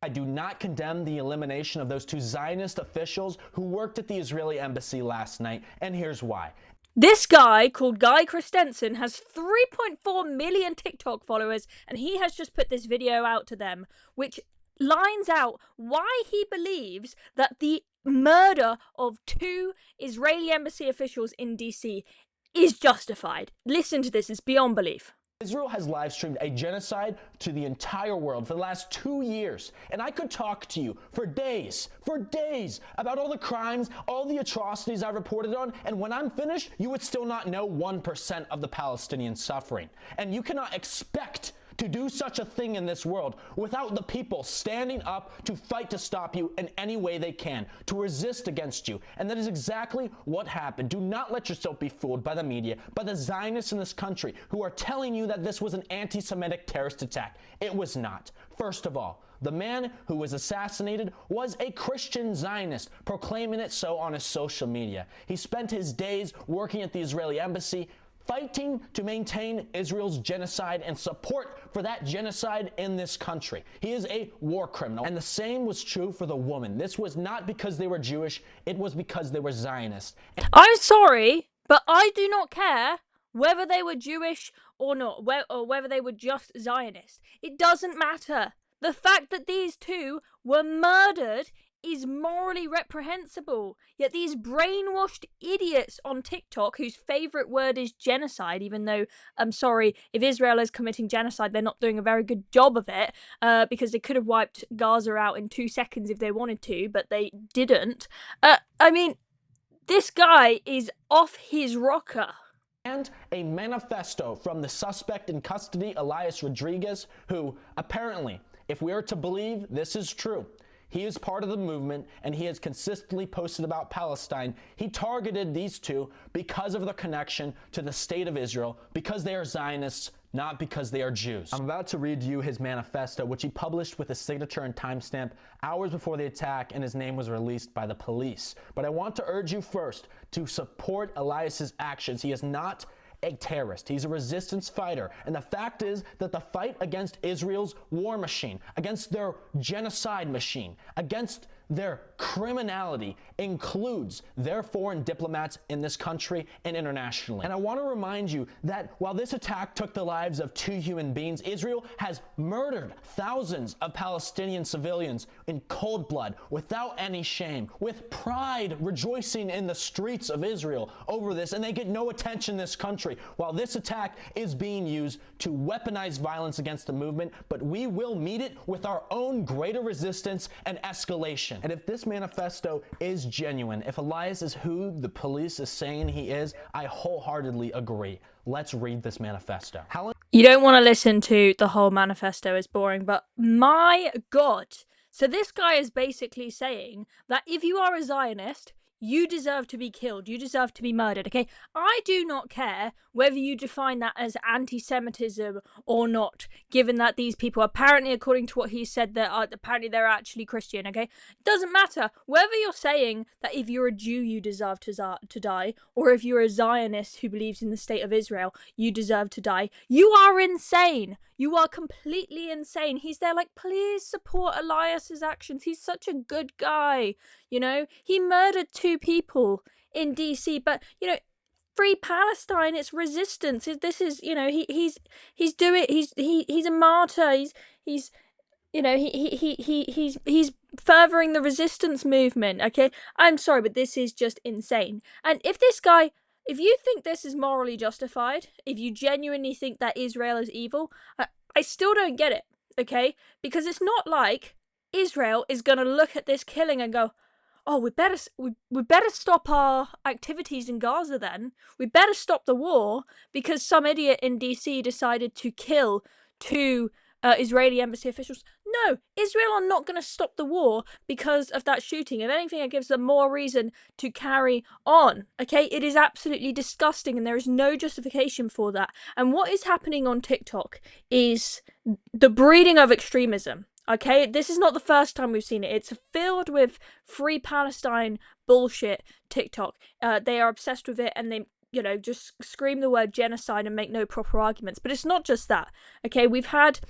I do not condemn the elimination of those 2 Zionist officials who worked at the Israeli embassy last night, and here's why. This guy called Guy Christensen has 3.4 million TikTok followers, and he has just put this video out to them, which lines out why he believes that the murder of 2 Israeli embassy officials in DC is justified. Listen to this, it's beyond belief. Israel has live streamed a genocide to the entire world for the last 2 years, and I could talk to you for days about all the crimes, all the atrocities I've reported on, and when I'm finished, you would still not know 1% of the Palestinian suffering. And you cannot expect to do such a thing in this world without the people standing up to fight to stop you in any way they can, to resist against you. And that is exactly what happened. Do not let yourself be fooled by the media, by the Zionists in this country who are telling you that this was an anti-Semitic terrorist attack. It was not. First of all, the man who was assassinated was a Christian Zionist, proclaiming it so on his social media. He spent his days working at the Israeli embassy, fighting to maintain Israel's genocide and support for that genocide in this country. He is a war criminal. And the same was true for the woman. This was not because they were Jewish, it was because they were Zionist. I'm sorry, but I do not care whether they were Jewish or not, or whether they were just Zionist. It doesn't matter. The fact that these 2 were murdered is morally reprehensible. Yet these brainwashed idiots on TikTok, whose favourite word is genocide, even though, I'm sorry, if Israel is committing genocide, they're not doing a very good job of it, because they could have wiped Gaza out in 2 seconds if they wanted to, but they didn't. I mean, this guy is off his rocker. And a manifesto from the suspect in custody, Elias Rodriguez, who apparently, if we are to believe this is true, he is part of the movement, and he has consistently posted about Palestine. He targeted these 2 because of their connection to the state of Israel, because they are Zionists, not because they are Jews. I'm about to read you his manifesto, which he published with a signature and timestamp hours before the attack, and his name was released by the police. But I want to urge you first to support Elias's actions. He is not a terrorist. He's a resistance fighter. And the fact is that the fight against Israel's war machine, against their genocide machine, against their criminality includes their foreign diplomats in this country and internationally. And I want to remind you that while this attack took the lives of 2 human beings, Israel has murdered thousands of Palestinian civilians in cold blood, without any shame, with pride rejoicing in the streets of Israel over this, and they get no attention in this country, while this attack is being used to weaponize violence against the movement. But we will meet it with our own greater resistance and escalation. And if this manifesto is genuine, if Elias is who the police is saying he is, I wholeheartedly agree. Let's read this manifesto. You don't want to listen to the whole manifesto, it's boring, but my God. So this guy is basically saying that if you are a Zionist, you deserve to be killed. You deserve to be murdered, okay? I do not care whether you define that as anti-Semitism or not, given that these people, apparently, according to what he said, apparently they're actually Christian, okay? It doesn't matter. Whether you're saying that if you're a Jew, you deserve to die, or if you're a Zionist who believes in the state of Israel, you deserve to die, you are insane. You are completely insane. He's there like, please support Elias's actions. He's such a good guy, you know? He murdered 2 people in DC, but, you know, free Palestine, it's resistance. This is, you know, he's a martyr. He's you know, he's furthering the resistance movement, okay? I'm sorry, but this is just insane. And if this guy, if you think this is morally justified, if you genuinely think that Israel is evil, I still don't get it, okay? Because it's not like Israel is going to look at this killing and go, oh, we better stop our activities in Gaza then. We better stop the war because some idiot in DC decided to kill 2 Israeli embassy officials. No, Israel are not going to stop the war because of that shooting. If anything, it gives them more reason to carry on. Okay, it is absolutely disgusting and there is no justification for that. And what is happening on TikTok is the breeding of extremism. Okay, this is not the first time we've seen it. It's filled with free Palestine bullshit TikTok. They are obsessed with it and they, you know, just scream the word genocide and make no proper arguments. But it's not just that. Okay, we've had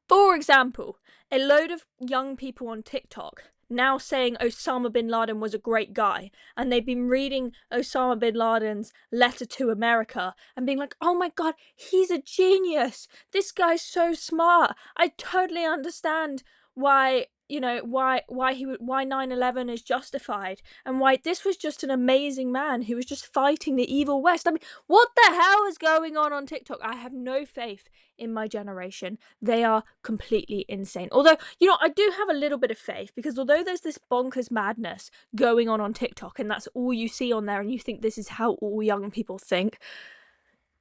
For example, a load of young people on TikTok now saying Osama bin Laden was a great guy, and they've been reading Osama bin Laden's letter to America and being like, oh my god, he's a genius, this guy's so smart, I totally understand why, you know, why 9/11 is justified, and why this was just an amazing man who was just fighting the evil West. I mean, what the hell is going on TikTok? I have no faith in my generation. They are completely insane. Although, you know, I do have a little bit of faith, because although there's this bonkers madness going on TikTok, and that's all you see on there, and you think this is how all young people think,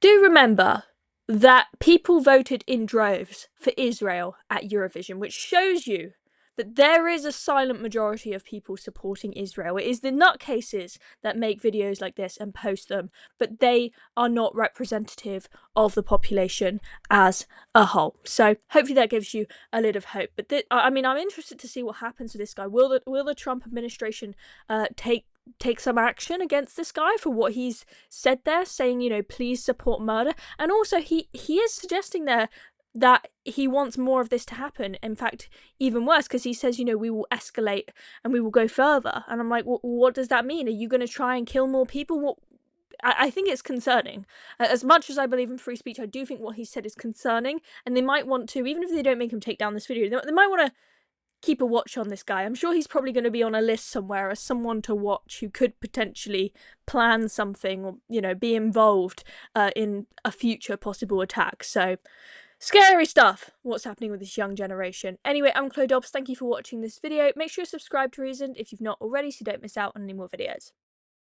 do remember that people voted in droves for Israel at Eurovision, which shows you that there is a silent majority of people supporting Israel. It is the nutcases that make videos like this and post them, but they are not representative of the population as a whole. So hopefully that gives you a little of hope. But I mean, I'm interested to see what happens to this guy. Will the Trump administration take some action against this guy for what he's said there, saying, you know, please support murder? And also he is suggesting there that he wants more of this to happen. In fact, even worse, because he says, you know, we will escalate and we will go further. And I'm like, well, what does that mean? Are you going to try and kill more people? What? I think it's concerning. As much as I believe in free speech, I do think what he said is concerning, and they might want to, even if they don't make him take down this video, they might want to keep a watch on this guy. I'm sure he's probably going to be on a list somewhere as someone to watch who could potentially plan something, or, you know, be involved in a future possible attack. So, scary stuff, what's happening with this young generation. Anyway, I'm Dobbs. Thank you for watching this video. Make sure you subscribe to Reasoned if you've not already, so you don't miss out on any more videos.